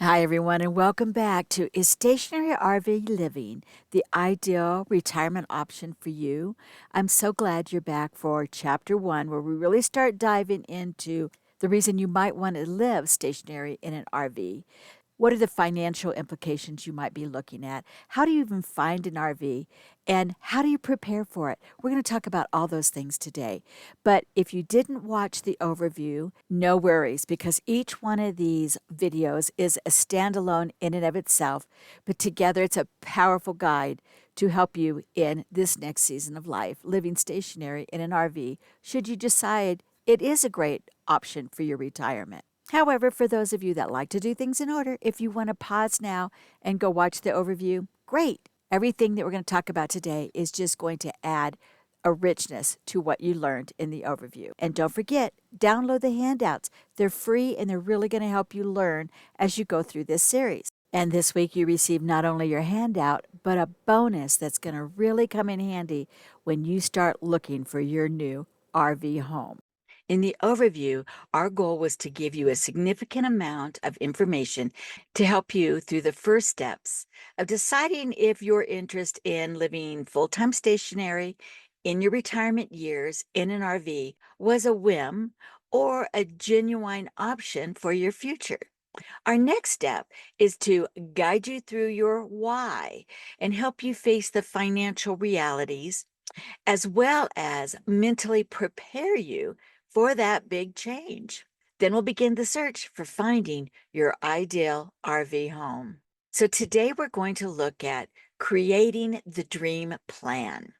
Hi, everyone, and welcome back to Is Stationary RV Living the Ideal Retirement Option for You? I'm so glad you're back for Chapter 1, where we really start diving into the reason you might want to live stationary in an RV. What are the financial implications you might be looking at? How do you even find an RV? And how do you prepare for it? We're going to talk about all those things today. But if you didn't watch the overview, no worries, because each one of these videos is a standalone in and of itself, but together it's a powerful guide to help you in this next season of life, living stationary in an RV, should you decide it is a great option for your retirement. However, for those of you that like to do things in order, if you want to pause now and go watch the overview, great. Everything that we're going to talk about today is just going to add a richness to what you learned in the overview. And don't forget, download the handouts. They're free and they're really going to help you learn as you go through this series. And this week you receive not only your handout, but a bonus that's going to really come in handy when you start looking for your new RV home. In the overview, our goal was to give you a significant amount of information to help you through the first steps of deciding if your interest in living full-time stationary in your retirement years in an RV was a whim or a genuine option for your future. Our next step is to guide you through your why and help you face the financial realities as well as mentally prepare you for that big change. Then we'll begin the search for finding your ideal RV home. So today we're going to look at creating the dream plan.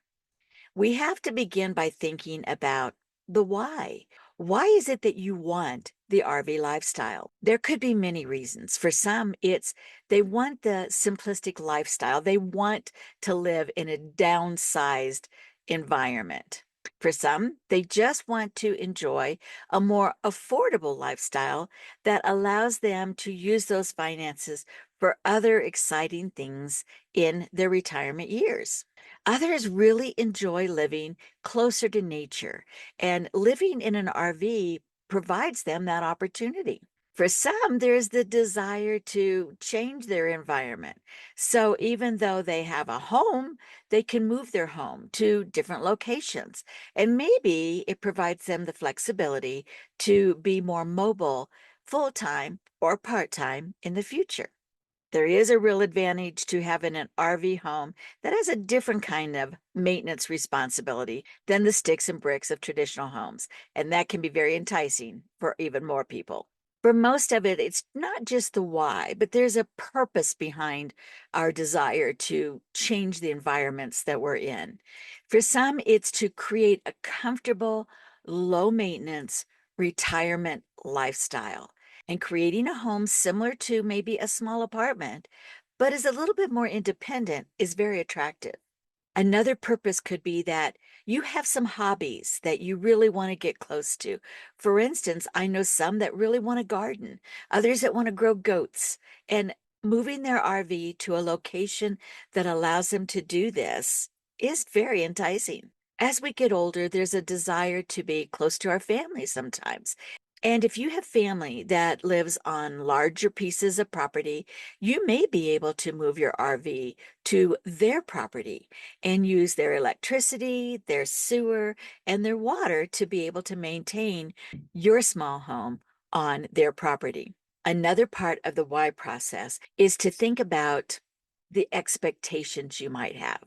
We have to begin by thinking about the why. Why is it that you want the RV lifestyle? There could be many reasons. For some, it's they want the simplistic lifestyle. They want to live in a downsized environment. For some, they just want to enjoy a more affordable lifestyle that allows them to use those finances for other exciting things in their retirement years. Others really enjoy living closer to nature, and living in an RV provides them that opportunity. For some, there's the desire to change their environment. So even though they have a home, they can move their home to different locations. And maybe it provides them the flexibility to be more mobile full-time or part-time in the future. There is a real advantage to having an RV home that has a different kind of maintenance responsibility than the sticks and bricks of traditional homes, and that can be very enticing for even more people. For most of it, it's not just the why, but there's a purpose behind our desire to change the environments that we're in. For some, it's to create a comfortable, low maintenance retirement lifestyle. And creating a home similar to maybe a small apartment, but is a little bit more independent, is very attractive. Another purpose could be that you have some hobbies that you really want to get close to. For instance, I know some that really want to garden, others that want to grow goats, and moving their RV to a location that allows them to do this is very enticing. As we get older, there's a desire to be close to our family sometimes. And if you have family that lives on larger pieces of property, you may be able to move your RV to their property and use their electricity, their sewer, and their water to be able to maintain your small home on their property. Another part of the why process is to think about the expectations you might have.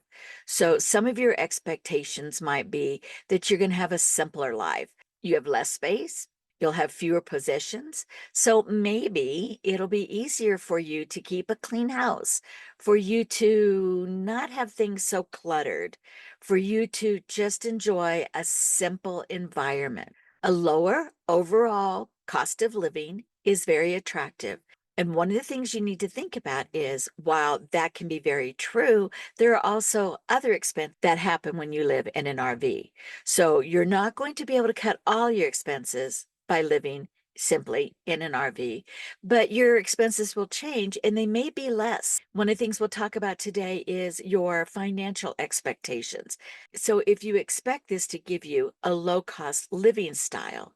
So some of your expectations might be that you're going to have a simpler life. You have less space. You'll have fewer possessions. So maybe it'll be easier for you to keep a clean house, for you to not have things so cluttered, for you to just enjoy a simple environment. A lower overall cost of living is very attractive. And one of the things you need to think about is while that can be very true, there are also other expenses that happen when you live in an RV. So you're not going to be able to cut all your expenses by living simply in an RV, but your expenses will change and they may be less. One of the things we'll talk about today is your financial expectations. So if you expect this to give you a low-cost living style,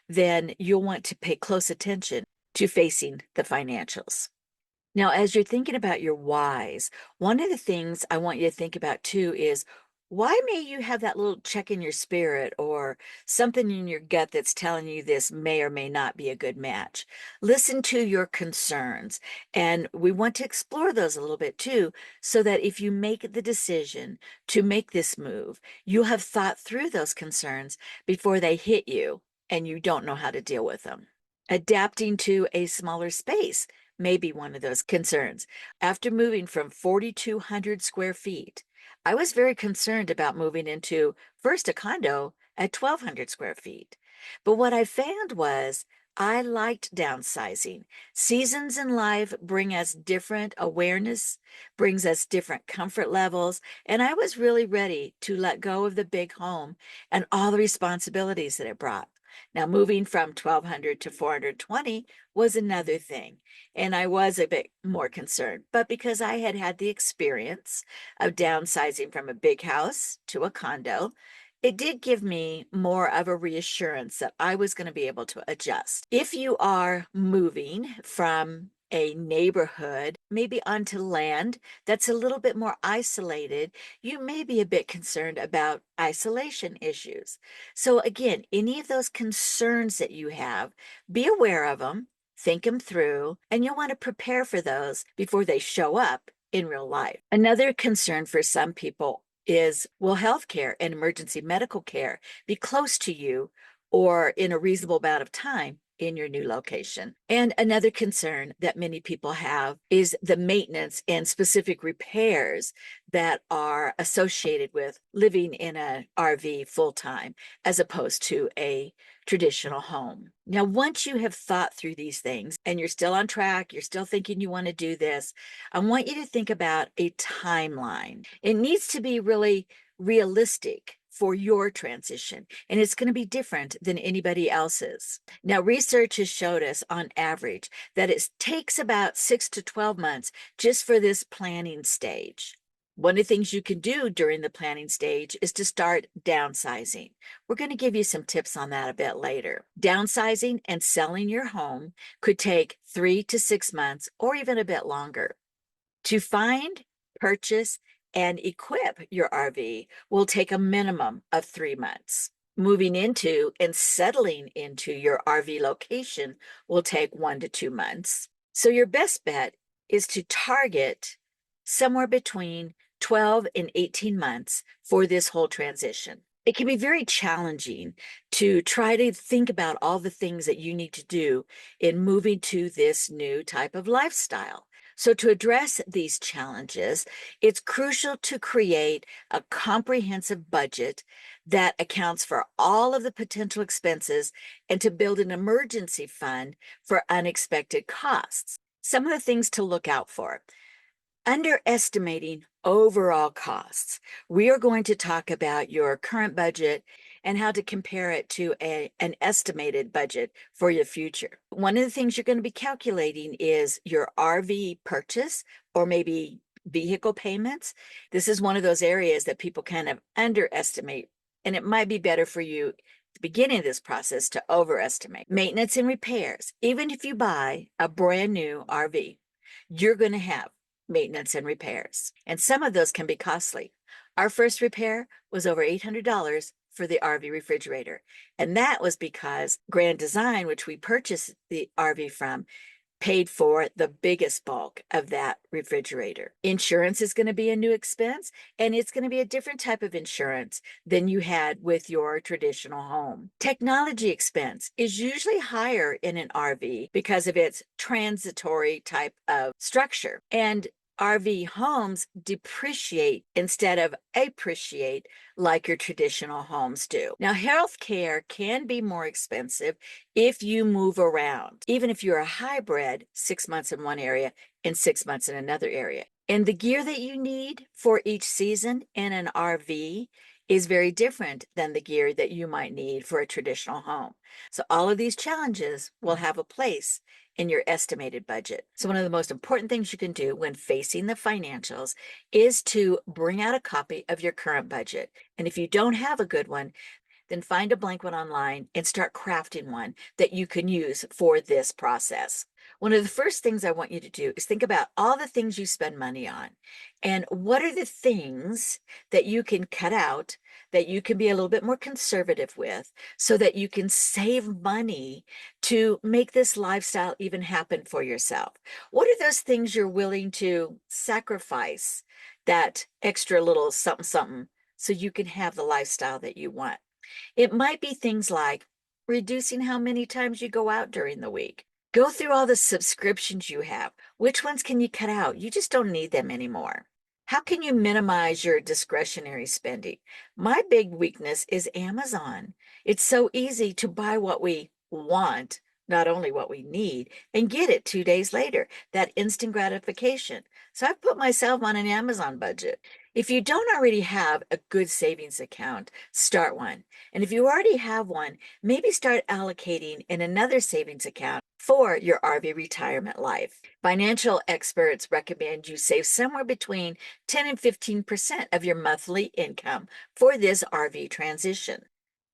then you'll want to pay close attention to facing the financials. Now, as you're thinking about your whys, one of the things I want you to think about too is why may you have that little check in your spirit or something in your gut that's telling you this may or may not be a good match? Listen to your concerns. And we want to explore those a little bit too, so that if you make the decision to make this move, you have thought through those concerns before they hit you and you don't know how to deal with them. Adapting to a smaller space may be one of those concerns. After moving from 4,200 square feet, I was very concerned about moving into first a condo at 1,200 square feet. But what I found was I liked downsizing. Seasons in life bring us different awareness, brings us different comfort levels, and I was really ready to let go of the big home and all the responsibilities that it brought. Now, moving from 1,200 to 420 was another thing. And I was a bit more concerned. But because I had had the experience of downsizing from a big house to a condo, it did give me more of a reassurance that I was going to be able to adjust. If you are moving from a neighborhood, maybe onto land that's a little bit more isolated, you may be a bit concerned about isolation issues. So, again, any of those concerns that you have, be aware of them, think them through, and you'll want to prepare for those before they show up in real life. Another concern for some people is, will healthcare and emergency medical care be close to you or in a reasonable amount of time in your new location? And another concern that many people have is the maintenance and specific repairs that are associated with living in an RV full time as opposed to a traditional home. Now, once you have thought through these things and you're still on track, you're still thinking you want to do this, I want you to think about a timeline. It needs to be really realistic for your transition, and it's going to be different than anybody else's. Now, research has showed us on average that it takes about 6 to 12 months just for this planning stage. One of the things you can do during the planning stage is to start downsizing. We're going to give you some tips on that a bit later. Downsizing and selling your home could take 3 to 6 months or even a bit longer. To find, purchase, and equip your RV will take a minimum of 3 months. Moving into and settling into your RV location will take 1 to 2 months. So your best bet is to target somewhere between 12 and 18 months for this whole transition. It can be very challenging to try to think about all the things that you need to do in moving to this new type of lifestyle. So, to address these challenges, it's crucial to create a comprehensive budget that accounts for all of the potential expenses and to build an emergency fund for unexpected costs. Some of the things to look out for: underestimating overall costs. We are going to talk about your current budget and how to compare it to an estimated budget for your future. One of the things you're going to be calculating is your RV purchase or maybe vehicle payments. This is one of those areas that people kind of underestimate, and it might be better for you at the beginning of this process to overestimate. Maintenance and repairs. Even if you buy a brand new RV, you're going to have maintenance and repairs. And some of those can be costly. Our first repair was over $800 for the RV refrigerator. And that was because Grand Design, which we purchased the RV from, paid for the biggest bulk of that refrigerator. Insurance is going to be a new expense, and it's going to be a different type of insurance than you had with your traditional home. Technology expense is usually higher in an RV because of its transitory type of structure. And RV homes depreciate instead of appreciate like your traditional homes do. Now, healthcare can be more expensive if you move around, even if you're a hybrid, 6 months in one area and 6 months in another area. And the gear that you need for each season in an RV is very different than the gear that you might need for a traditional home. So all of these challenges will have a place in your estimated budget. So one of the most important things you can do when facing the financials is to bring out a copy of your current budget. And if you don't have a good one, then find a blank one online and start crafting one that you can use for this process. One of the first things I want you to do is think about all the things you spend money on and what are the things that you can cut out, that you can be a little bit more conservative with, so that you can save money to make this lifestyle even happen for yourself. What are those things you're willing to sacrifice that extra little something something so you can have the lifestyle that you want? It might be things like reducing how many times you go out during the week. Go through all the subscriptions you have. Which ones can you cut out? You just don't need them anymore. How can you minimize your discretionary spending? My big weakness is Amazon. It's so easy to buy what we want, not only what we need, and get it 2 days later, that instant gratification. So I've put myself on an Amazon budget. If you don't already have a good savings account, start one. And if you already have one, maybe start allocating in another savings account for your RV retirement life. Financial experts recommend you save somewhere between 10 and 15% of your monthly income for this RV transition.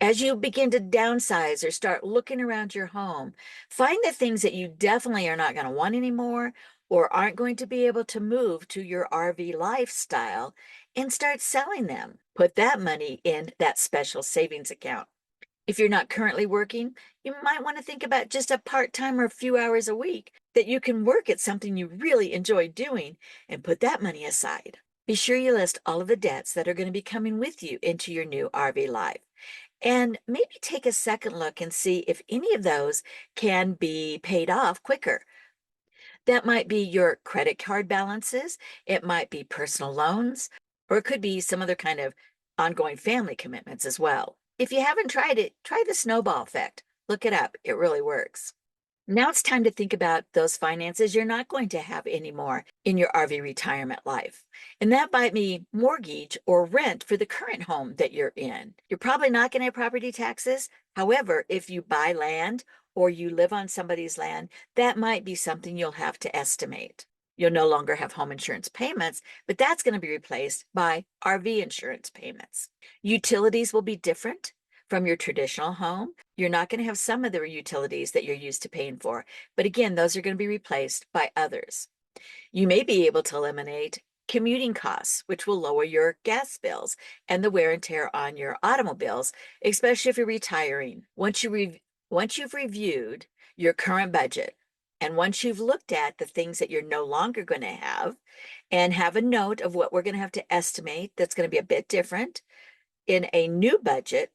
As you begin to downsize or start looking around your home, find the things that you definitely are not going to want anymore or aren't going to be able to move to your RV lifestyle and start selling them. Put that money in that special savings account. If you're not currently working, you might want to think about just a part-time or a few hours a week that you can work at something you really enjoy doing and put that money aside. Be sure you list all of the debts that are going to be coming with you into your new RV life. And maybe take a second look and see if any of those can be paid off quicker. That might be your credit card balances, it might be personal loans, or it could be some other kind of ongoing family commitments as well. If you haven't tried it, try the snowball effect. Look it up, it really works. Now it's time to think about those finances you're not going to have anymore in your RV retirement life. And that might be mortgage or rent for the current home that you're in. You're probably not going to have property taxes. However, if you buy land or you live on somebody's land, that might be something you'll have to estimate. You'll no longer have home insurance payments, but that's going to be replaced by RV insurance payments. Utilities will be different from your traditional home. You're not going to have some of the utilities that you're used to paying for, but again, those are going to be replaced by others. You may be able to eliminate commuting costs, which will lower your gas bills and the wear and tear on your automobiles, especially if you're retiring. Once you've reviewed your current budget, and once you've looked at the things that you're no longer going to have, and have a note of what we're going to have to estimate that's going to be a bit different in a new budget,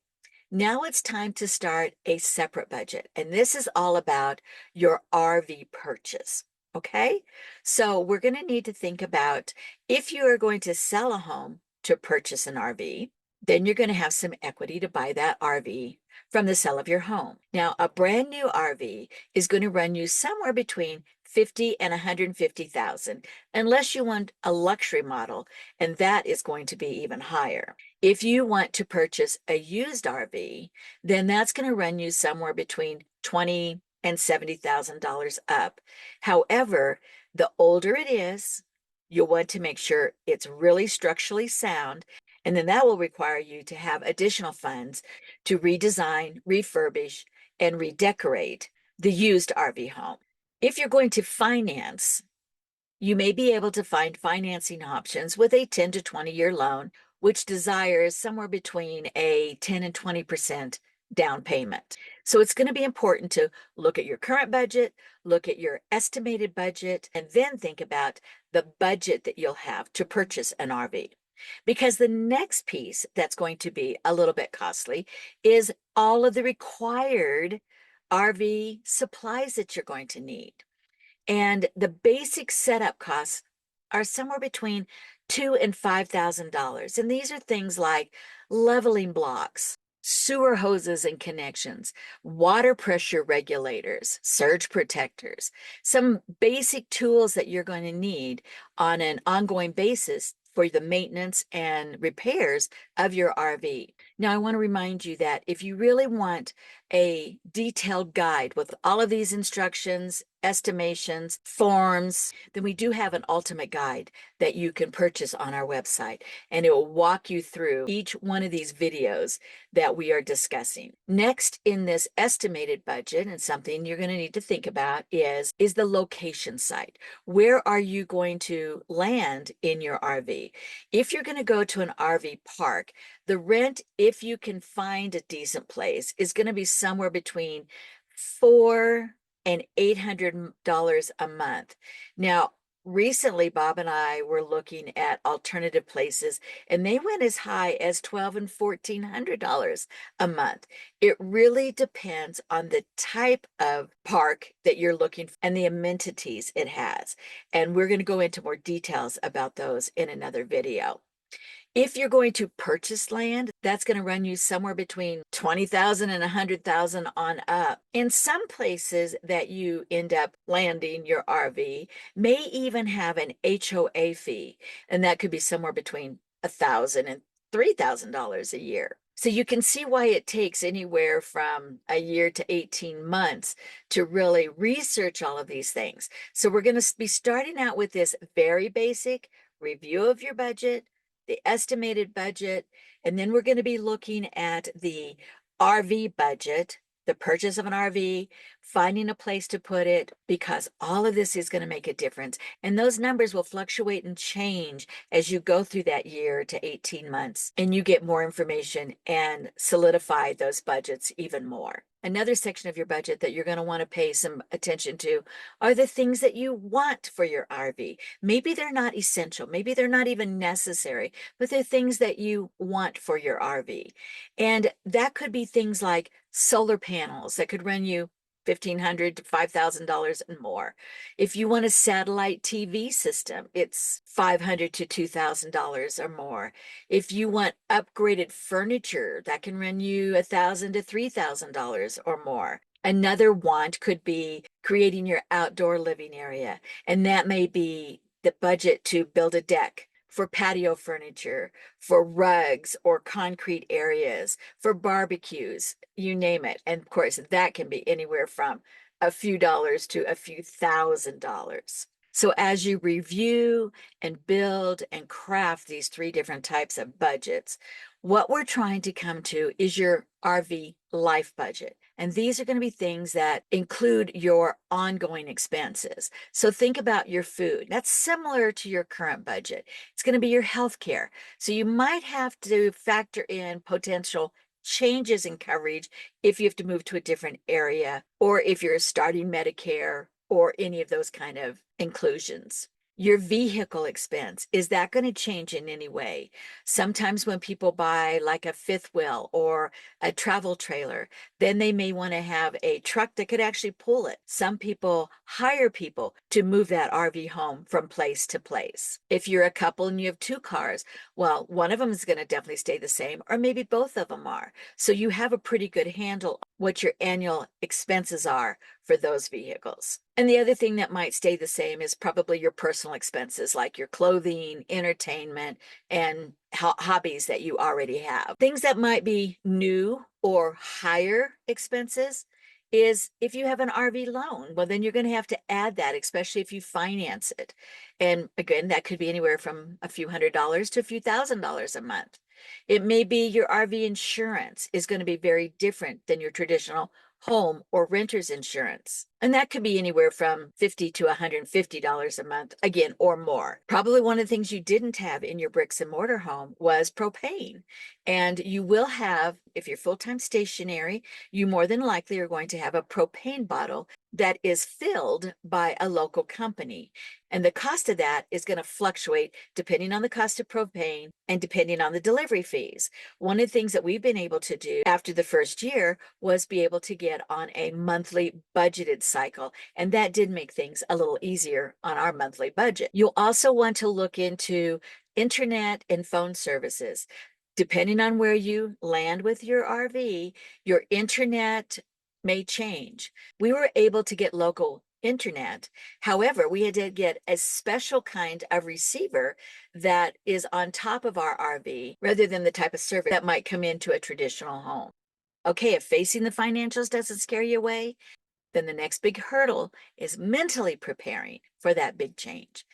now it's time to start a separate budget. And this is all about your RV purchase. Okay. So we're going to need to think about if you are going to sell a home to purchase an RV, then you're going to have some equity to buy that RV from the sale of your home. Now, a brand new RV is going to run you somewhere between 50 and 150,000, unless you want a luxury model, and that is going to be even higher. If you want to purchase a used RV, then that's going to run you somewhere between $20,000 and $70,000 up. However, the older it is, you'll want to make sure it's really structurally sound, and then that will require you to have additional funds to redesign, refurbish, and redecorate the used RV home. If you're going to finance, you may be able to find financing options with a 10 to 20-year loan, which desires somewhere between a 10 and 20% down payment. So it's going to be important to look at your current budget, look at your estimated budget, and then think about the budget that you'll have to purchase an RV. Because the next piece that's going to be a little bit costly is all of the required RV supplies that you're going to need. And the basic setup costs are somewhere between $2,000 and $5,000. And these are things like leveling blocks, sewer hoses and connections, water pressure regulators, surge protectors, some basic tools that you're going to need on an ongoing basis for the maintenance and repairs of your RV. Now, I want to remind you that if you really want a detailed guide with all of these instructions, estimations, forms, then we do have an ultimate guide that you can purchase on our website, and it will walk you through each one of these videos that we are discussing. Next, in this estimated budget, and something you're going to need to think about is the location site. Where are you going to land in your RV? If you're going to go to an RV park, the rent, if you can find a decent place, is going to be somewhere between $400 and $800 a month. Now, recently, Bob and I were looking at alternative places, and they went as high as $1,200 and $1,400 a month. It really depends on the type of park that you're looking for and the amenities it has. And we're going to go into more details about those in another video. If you're going to purchase land, that's going to run you somewhere between $20,000 and $100,000 on up. In some places that you end up landing your RV may even have an HOA fee, and that could be somewhere between $1,000 and $3,000 a year. So you can see why it takes anywhere from a year to 18 months to really research all of these things. So we're going to be starting out with this very basic review of your budget, the estimated budget, and then we're going to be looking at the RV budget, the purchase of an RV, finding a place to put it, because all of this is going to make a difference. And those numbers will fluctuate and change as you go through that year to 18 months and you get more information and solidify those budgets even more. Another section of your budget that you're going to want to pay some attention to are the things that you want for your RV. Maybe they're not essential, maybe they're not even necessary, but they're things that you want for your RV. And that could be things like solar panels that could run you $1,500 to $5,000 and more. If you want a satellite TV system, it's $500 to $2,000 or more. If you want upgraded furniture, that can run you $1,000 to $3,000 or more. Another want could be creating your outdoor living area, and that may be the budget to build a deck, for patio furniture, for rugs or concrete areas, for barbecues, you name it. And of course, that can be anywhere from a few dollars to a few $1,000s. So as you review and build and craft these three different types of budgets, what we're trying to come to is your RV life budget. And these are going to be things that include your ongoing expenses. So think about your food. That's similar to your current budget. It's going to be your health care. So you might have to factor in potential changes in coverage if you have to move to a different area, or if you're starting Medicare, or any of those kind of inclusions. Your vehicle expense, is that going to change in any way? Sometimes when people buy like a fifth wheel or a travel trailer, then they may want to have a truck that could actually pull it. Some people hire people to move that RV home from place to place. If you're a couple and you have two cars, well, one of them is going to definitely stay the same, or maybe both of them are. So you have a pretty good handle on what your annual expenses are for those vehicles. And the other thing that might stay the same is probably your personal expenses, like your clothing, entertainment, and hobbies that you already have. Things that might be new or higher expenses is if you have an RV loan, well, then you're going to have to add that, especially if you finance it. And again, that could be anywhere from a few $100s to a few $1,000s a month. It may be your RV insurance is going to be very different than your traditional home or renter's insurance. And that could be anywhere from $50 to $150 a month, again, or more. Probably one of the things you didn't have in your bricks and mortar home was propane. And you will have, if you're full-time stationary, you more than likely are going to have a propane bottle that is filled by a local company. And the cost of that is going to fluctuate depending on the cost of propane and depending on the delivery fees. One of the things that we've been able to do after the first year was be able to get on a monthly budgeted cycle. And that did make things a little easier on our monthly budget. You'll also want to look into internet and phone services. Depending on where you land with your RV, your internet may change. We were able to get local internet. However, we had to get a special kind of receiver that is on top of our RV rather than the type of service that might come into a traditional home. Okay, if facing the financials doesn't scare you away, then the next big hurdle is mentally preparing for that big change.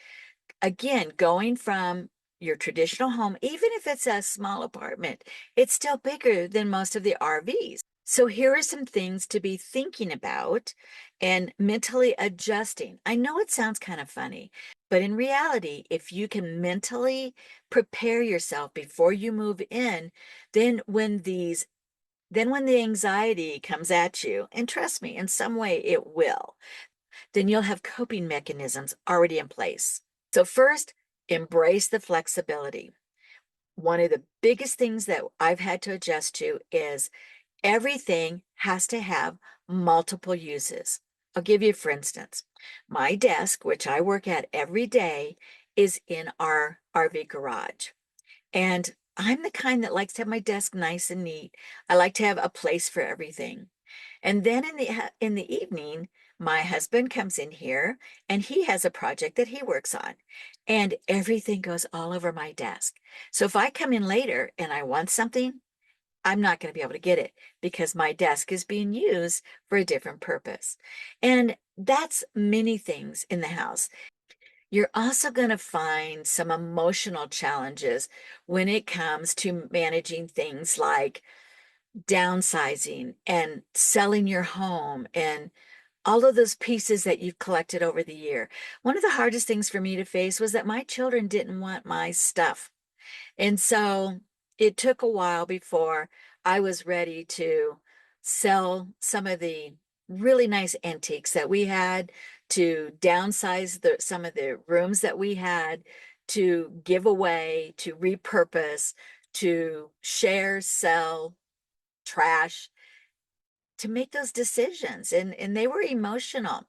Again, going from your traditional home, even if it's a small apartment, it's still bigger than most of the RVs. So here are some things to be thinking about and mentally adjusting. I know it sounds kind of funny, but in reality, if you can mentally prepare yourself before you move in, then when the anxiety comes at you, and trust me, in some way it will, then you'll have coping mechanisms already in place. So, first, embrace the flexibility. One of the biggest things that I've had to adjust to is everything has to have multiple uses. I'll give you, for instance, my desk, which I work at every day, is in our RV garage. And I'm the kind that likes to have my desk nice and neat. I like to have a place for everything. And then in the evening, my husband comes in here and he has a project that he works on. And everything goes all over my desk. So if I come in later and I want something, I'm not going to be able to get it because my desk is being used for a different purpose. And that's many things in the house. You're also going to find some emotional challenges when it comes to managing things like downsizing and selling your home and all of those pieces that you've collected over the year. One of the hardest things for me to face was that my children didn't want my stuff. And so it took a while before I was ready to sell some of the really nice antiques that we had, to downsize some of the rooms that we had, to give away, to repurpose, to share, sell, trash, to make those decisions. And they were emotional.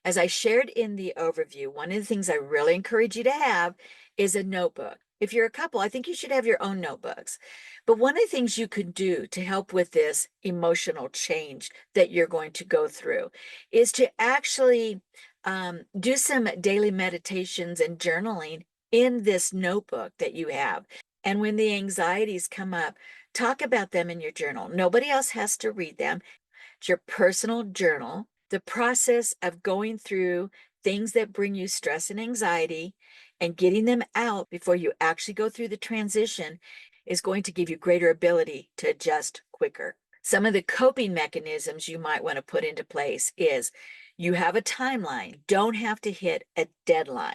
As I shared in the overview, one of the things I really encourage you to have is a notebook. If you're a couple, I think you should have your own notebooks. But one of the things you could do to help with this emotional change that you're going to go through is to actually do some daily meditations and journaling in this notebook that you have. And when the anxieties come up, talk about them in your journal. Nobody else has to read them. It's your personal journal. The process of going through things that bring you stress and anxiety and getting them out before you actually go through the transition is going to give you greater ability to adjust quicker. Some of the coping mechanisms you might want to put into place is you have a timeline. Don't have to hit a deadline.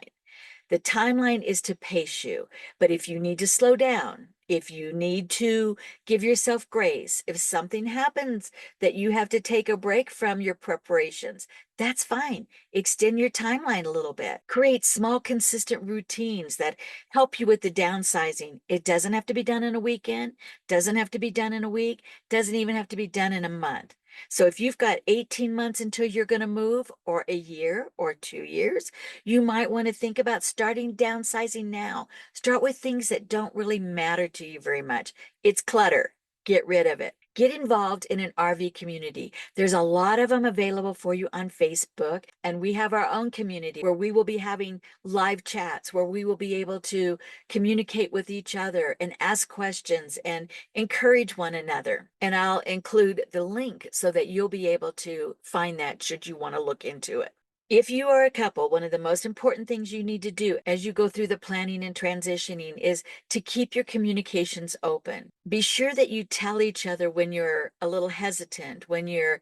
The timeline is to pace you, but if you need to slow down, if you need to give yourself grace, if something happens that you have to take a break from your preparations, that's fine. Extend your timeline a little bit. Create small, consistent routines that help you with the downsizing. It doesn't have to be done in a weekend, doesn't have to be done in a week, doesn't even have to be done in a month. So if you've got 18 months until you're going to move, or a year or 2 years, you might want to think about starting downsizing now. Start with things that don't really matter to you very much. It's clutter. Get rid of it. Get involved in an RV community. There's a lot of them available for you on Facebook, and we have our own community where we will be having live chats, where we will be able to communicate with each other and ask questions and encourage one another. And I'll include the link so that you'll be able to find that should you want to look into it. If you are a couple, one of the most important things you need to do as you go through the planning and transitioning is to keep your communications open. Be sure that you tell each other when you're a little hesitant, when you're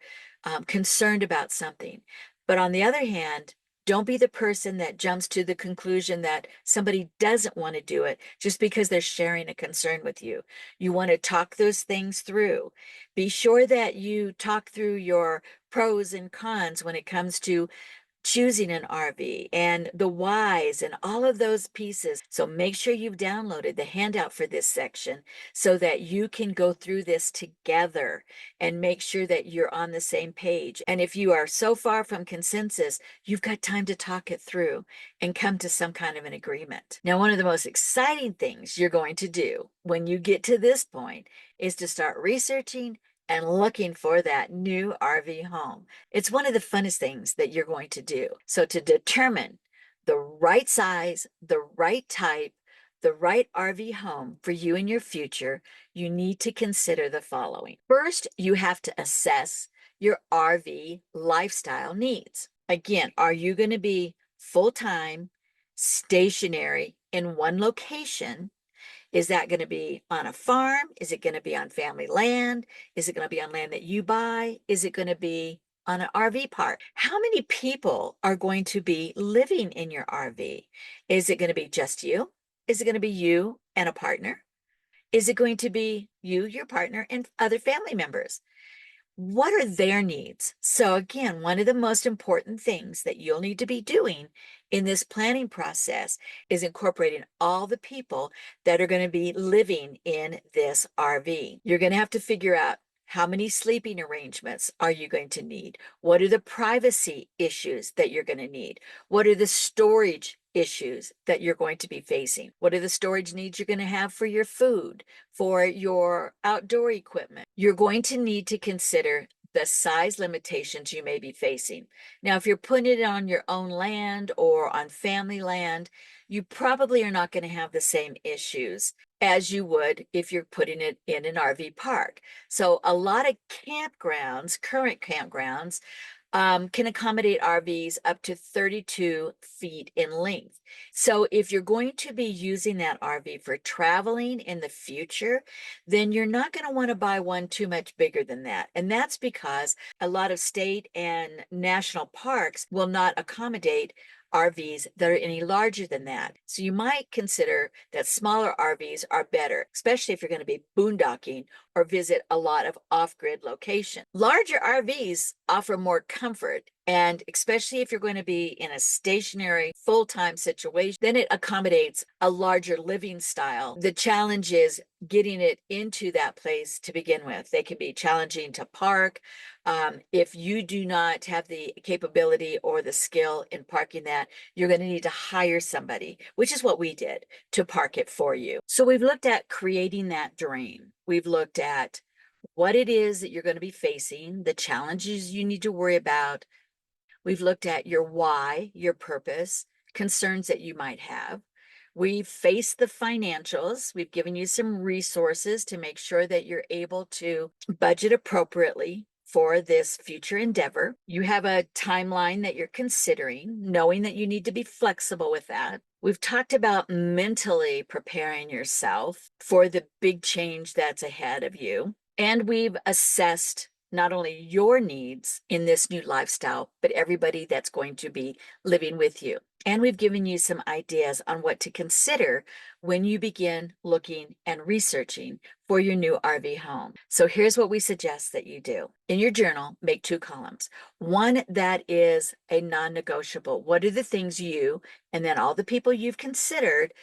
concerned about something. But on the other hand, don't be the person that jumps to the conclusion that somebody doesn't want to do it just because they're sharing a concern with you. You want to talk those things through. Be sure that you talk through your pros and cons when it comes to choosing an RV and the whys and all of those pieces. So make sure you've downloaded the handout for this section so that you can go through this together and make sure that you're on the same page. And if you are so far from consensus, you've got time to talk it through and come to some kind of an agreement. Now, one of the most exciting things you're going to do when you get to this point is to start researching, and looking for that new RV home. It's one of the funnest things that you're going to do. So, to determine the right size, the right type, the right RV home for you and your future, you need to consider the following. First, you have to assess your RV lifestyle needs. Again, are you going to be full time, stationary in one location? Is that going to be on a farm? Is it going to be on family land? Is it going to be on land that you buy? Is it going to be on an RV park? How many people are going to be living in your RV? Is it going to be just you? Is it going to be you and a partner? Is it going to be you, your partner, and other family members? What are their needs? So, again, one of the most important things that you'll need to be doing in this planning process is incorporating all the people that are going to be living in this RV. You're going to have to figure out how many sleeping arrangements are you going to need? What are the privacy issues that you're going to need? What are the storage issues that you're going to be facing? What are the storage needs you're going to have for your food, for your outdoor equipment? You're going to need to consider the size limitations you may be facing. Now, if you're putting it on your own land or on family land, you probably are not going to have the same issues as you would if you're putting it in an RV park. So a lot of campgrounds, current campgrounds, can accommodate RVs up to 32 feet in length. So if you're going to be using that RV for traveling in the future, then you're not going to want to buy one too much bigger than that. And that's because a lot of state and national parks will not accommodate RVs that are any larger than that. So you might consider that smaller RVs are better, especially if you're going to be boondocking or visit a lot of off-grid locations. Larger RVs offer more comfort, and especially if you're going to be in a stationary full-time situation, then it accommodates a larger living style. The challenge is getting it into that place to begin with. They can be challenging to park. If you do not have the capability or the skill in parking that, you're going to need to hire somebody, which is what we did, to park it for you. So we've looked at creating that dream. We've looked at what it is that you're going to be facing, the challenges you need to worry about. We've looked at your why, your purpose, concerns that you might have. We've faced the financials. We've given you some resources to make sure that you're able to budget appropriately for this future endeavor. You have a timeline that you're considering, knowing that you need to be flexible with that. We've talked about mentally preparing yourself for the big change that's ahead of you. And we've assessed not only your needs in this new lifestyle, but everybody that's going to be living with you. And we've given you some ideas on what to consider when you begin looking and researching for your new RV home. So here's what we suggest that you do. In your journal, make 2 columns. One that is a non-negotiable. What are the things you, and then all the people you've considered,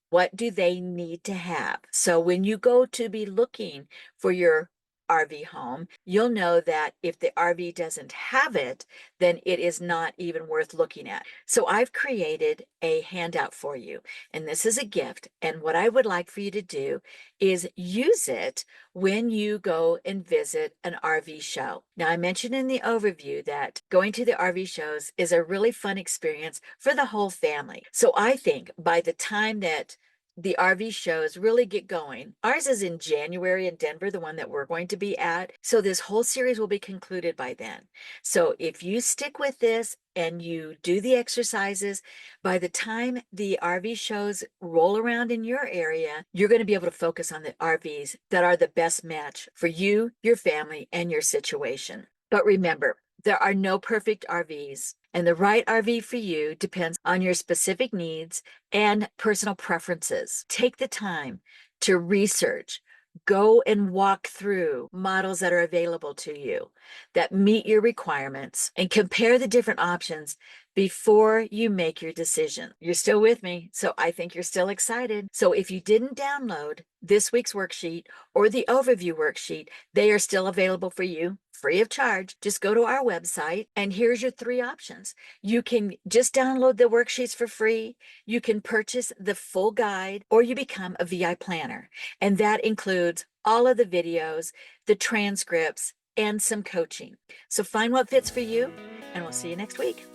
what do they need to have? So when you go to be looking for your RV home, you'll know that if the RV doesn't have it, then it is not even worth looking at. So I've created a handout for you, and this is a gift. And what I would like for you to do is use it when you go and visit an RV show. Now, I mentioned in the overview that going to the RV shows is a really fun experience for the whole family. So I think by the time that the RV shows really get going. Ours is in January in Denver, the one that we're going to be at. So this whole series will be concluded by then. So if you stick with this and you do the exercises, by the time the RV shows roll around in your area, you're going to be able to focus on the RVs that are the best match for you, your family, and your situation. But remember, there are no perfect RVs, and the right RV for you depends on your specific needs and personal preferences. Take the time to research, go and walk through models that are available to you that meet your requirements, and compare the different options before you make your decision. You're still with me, so I think you're still excited. So if you didn't download this week's worksheet or the overview worksheet, they are still available for you free of charge. Just go to our website, and here's your three options. You can just download the worksheets for free, you can purchase the full guide, or you become a VI planner. And that includes all of the videos, the transcripts, and some coaching. So find what fits for you, and we'll see you next week.